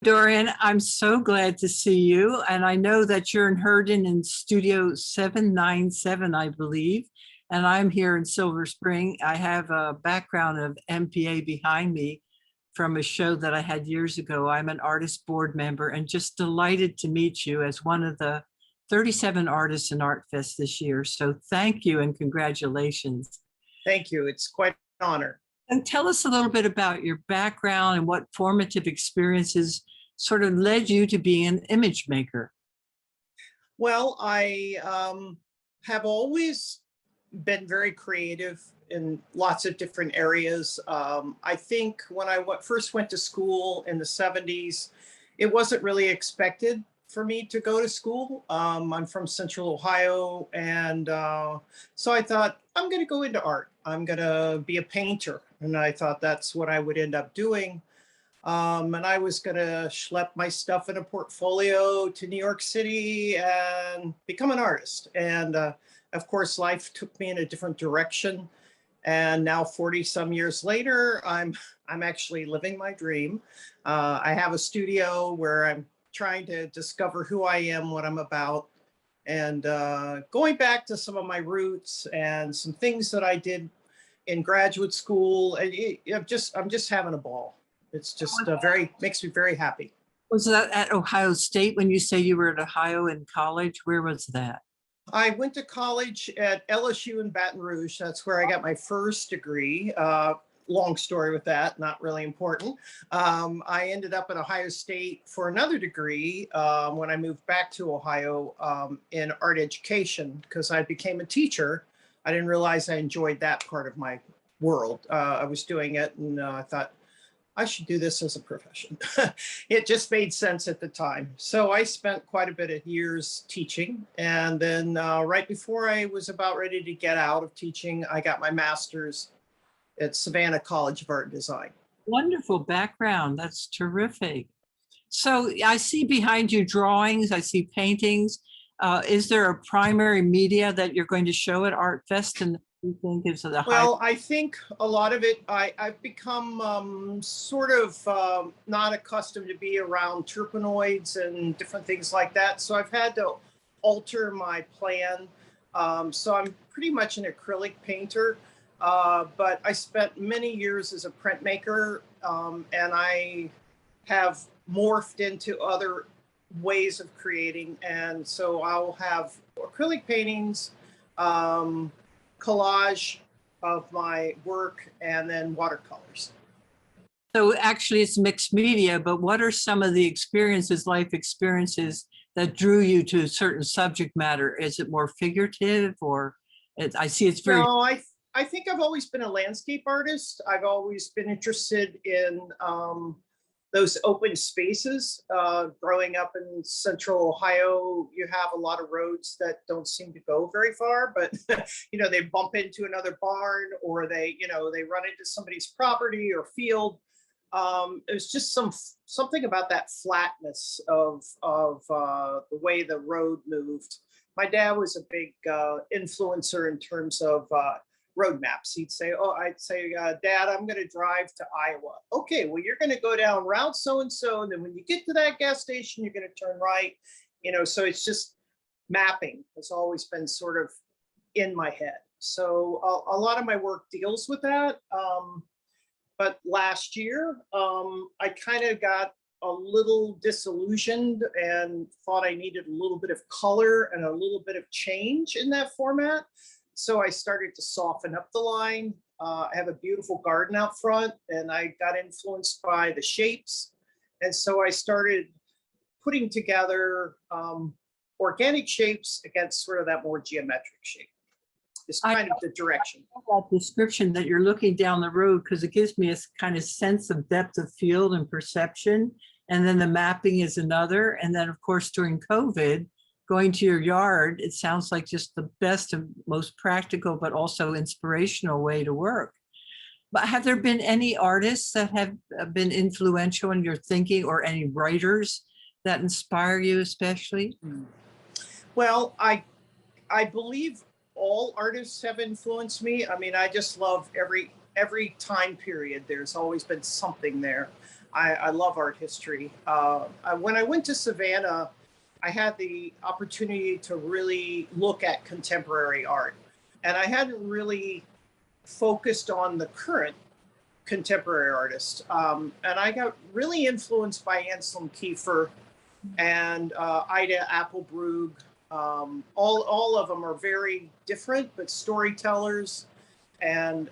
Dorian, I'm so glad to see you. And I know that you're in Herndon in Studio 797, I believe. And I'm here in Silver Spring. I have a background of MPA behind me from a show that I had years ago. I'm an artist board member and just delighted to meet you as one of the 37 artists in ArtFest this year. So thank you and congratulations. Thank you. It's quite an honor. And tell us a little bit about your background and what formative experiences sort of led you to being an image maker. Well, I have always been very creative in lots of different areas. I think when I first went to school in the 70s, it wasn't really expected for me to go to school. I'm from Central Ohio, and so I thought, I'm going to go into art. I'm going to be a painter. And I thought that's what I would end up doing. And I was going to schlep my stuff in a portfolio to New York City and become an artist. And of course, life took me in a different direction. And now 40 some years later, I'm actually living my dream. I have a studio where I'm trying to discover who I am, what I'm about, and going back to some of my roots and some things that I did in graduate school. I'm just having a ball. It's just makes me very happy. Was that at Ohio State when you say you were at Ohio in college? Where was that? I went to college at LSU in Baton Rouge. That's where I got my first degree. Long story with that, not really important. I ended up at Ohio State for another degree when I moved back to Ohio in art education because I became a teacher. I didn't realize I enjoyed that part of my world. I was doing it and I thought, I should do this as a profession. It just made sense at the time. So I spent quite a bit of years teaching. And then right before I was about ready to get out of teaching, I got my master's at Savannah College of Art and Design. Wonderful background. That's terrific. So I see behind you drawings, I see paintings. Is there a primary media that you're going to show at ArtFest and you think is the Well, I think a lot of it, I've become sort of not accustomed to be around terpenoids and different things like that. So I've had to alter my plan. So I'm pretty much an acrylic painter, but I spent many years as a printmaker, and I have morphed into other ways of creating. And so I'll have acrylic paintings, collage of my work, and then watercolors. So actually it's mixed media, but what are some of the experiences, life experiences that drew you to a certain subject matter? Is it more figurative or I see it's very... No, I think I've always been a landscape artist. I've always been interested in those open spaces. Growing up in Central Ohio, you have a lot of roads that don't seem to go very far, but they bump into another barn or they run into somebody's property or field. It was just something about that flatness of the way the road moved. My dad was a big influencer in terms of road maps. I'd say, Dad, I'm going to drive to Iowa. Okay, well, you're going to go down route so-and-so. And then when you get to that gas station, you're going to turn right. So it's just mapping has always been sort of in my head. So a lot of my work deals with that. But last year, I kind of got a little disillusioned and thought I needed a little bit of color and a little bit of change in that format. So I started to soften up the line. I have a beautiful garden out front and I got influenced by the shapes. And so I started putting together organic shapes against sort of that more geometric shape. It's kind of the direction. That description that you're looking down the road, because it gives me a kind of sense of depth of field and perception. And then the mapping is another. And then of course, during COVID, going to your yard, it sounds like just the best and most practical, but also inspirational way to work. But have there been any artists that have been influential in your thinking or any writers that inspire you especially? Well, I believe all artists have influenced me. I mean, I just love every time period. There's always been something there. I love art history. When I went to Savannah, I had the opportunity to really look at contemporary art. And I hadn't really focused on the current contemporary artists. And I got really influenced by Anselm Kiefer and Ida Applebrug. All of them are very different, but storytellers and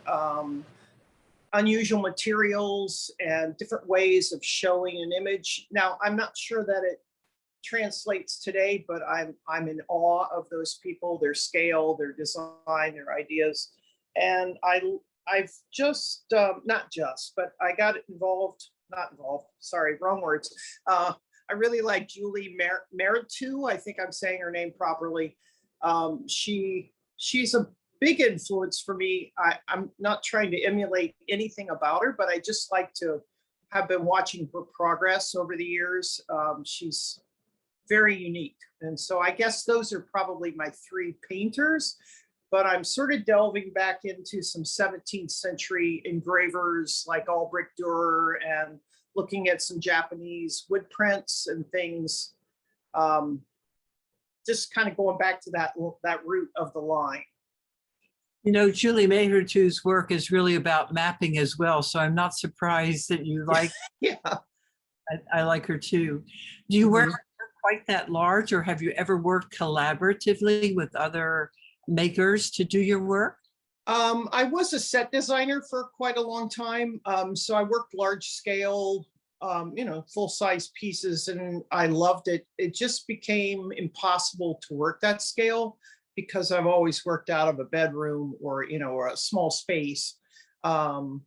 unusual materials and different ways of showing an image. Now, I'm not sure that it translates today, but I'm in awe of those people, their scale, their design, their ideas. And I've just, not just, but I got involved, not involved, sorry, wrong words. I really like Julie Meritu. I think I'm saying her name properly. She's a big influence for me. I'm not trying to emulate anything about her, but I just like to have been watching her progress over the years. She's very unique. And so I guess those are probably my three painters, but I'm sort of delving back into some 17th century engravers like Albrecht Dürer and looking at some Japanese wood prints and things. Just kind of going back to that root of the line. You know, Julie Mayhertu's work is really about mapping as well. So I'm not surprised that you like, Yeah. I like her too. Do you work quite that large, or have you ever worked collaboratively with other makers to do your work? I was a set designer for quite a long time. So I worked large scale, full size pieces, and I loved it. It just became impossible to work that scale because I've always worked out of a bedroom or a small space. And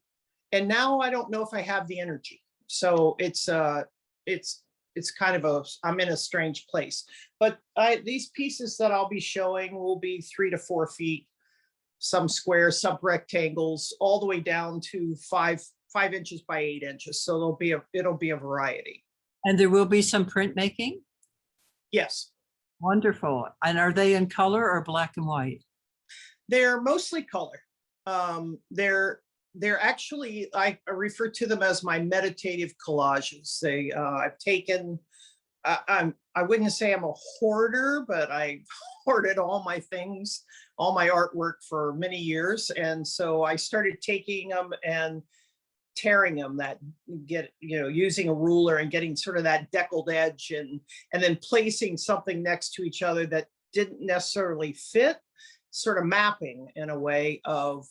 now I don't know if I have the energy. So it's kind of I'm in a strange place. But these pieces that I'll be showing will be 3 to 4 feet, some squares, some rectangles, all the way down to 5 inches by 8 inches. So it'll be a variety. And there will be some printmaking? Yes. Wonderful. And are they in color or black and white? They're mostly color. They're actually, I refer to them as my meditative collages. I've taken, I wouldn't say I'm a hoarder, but I hoarded all my things, all my artwork for many years. And so I started taking them and tearing them, using a ruler and getting sort of that deckled edge and then placing something next to each other that didn't necessarily fit, sort of mapping in a way of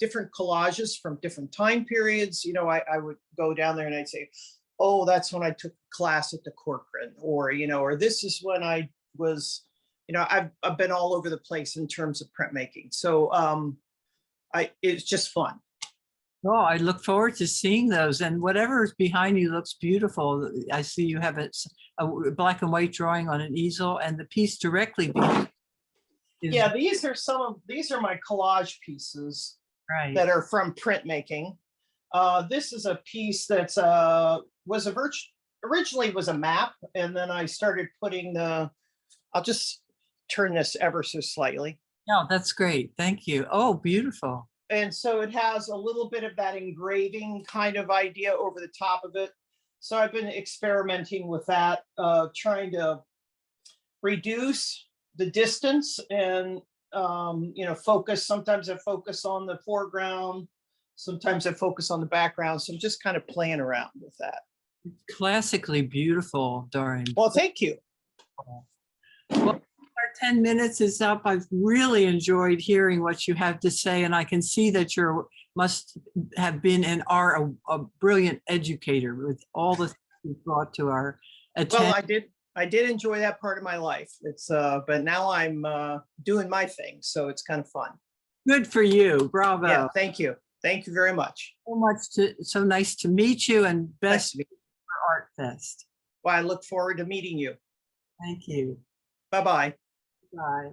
different collages from different time periods. I would go down there and I'd say, oh, that's when I took a class at the Corcoran, or this is when I was, I've been all over the place in terms of printmaking. So it's just fun. Oh, I look forward to seeing those, and whatever is behind you looks beautiful. I see you have a black and white drawing on an easel, and the piece directly behind. Yeah, these are my collage pieces, right, that are from printmaking. This is a piece that's originally was a map, and then I started putting I'll just turn this ever so slightly. Oh, that's great. Thank you. Oh, beautiful. And so it has a little bit of that engraving kind of idea over the top of it. So I've been experimenting with that, trying to reduce the distance and, focus. Sometimes I focus on the foreground. Sometimes I focus on the background. So I'm just kind of playing around with that. Classically beautiful, Dorian. Well, thank you. Well, our 10 minutes is up. I've really enjoyed hearing what you have to say, and I can see that you must have been and are a brilliant educator with all the things you brought to our attention. Well, I did enjoy that part of my life. But now I'm doing my thing, so it's kind of fun. Good for you. Bravo. Yeah, thank you. Thank you very much. So nice to meet you, and best for ArtFest. Well, I look forward to meeting you. Thank you. Bye-bye. Bye.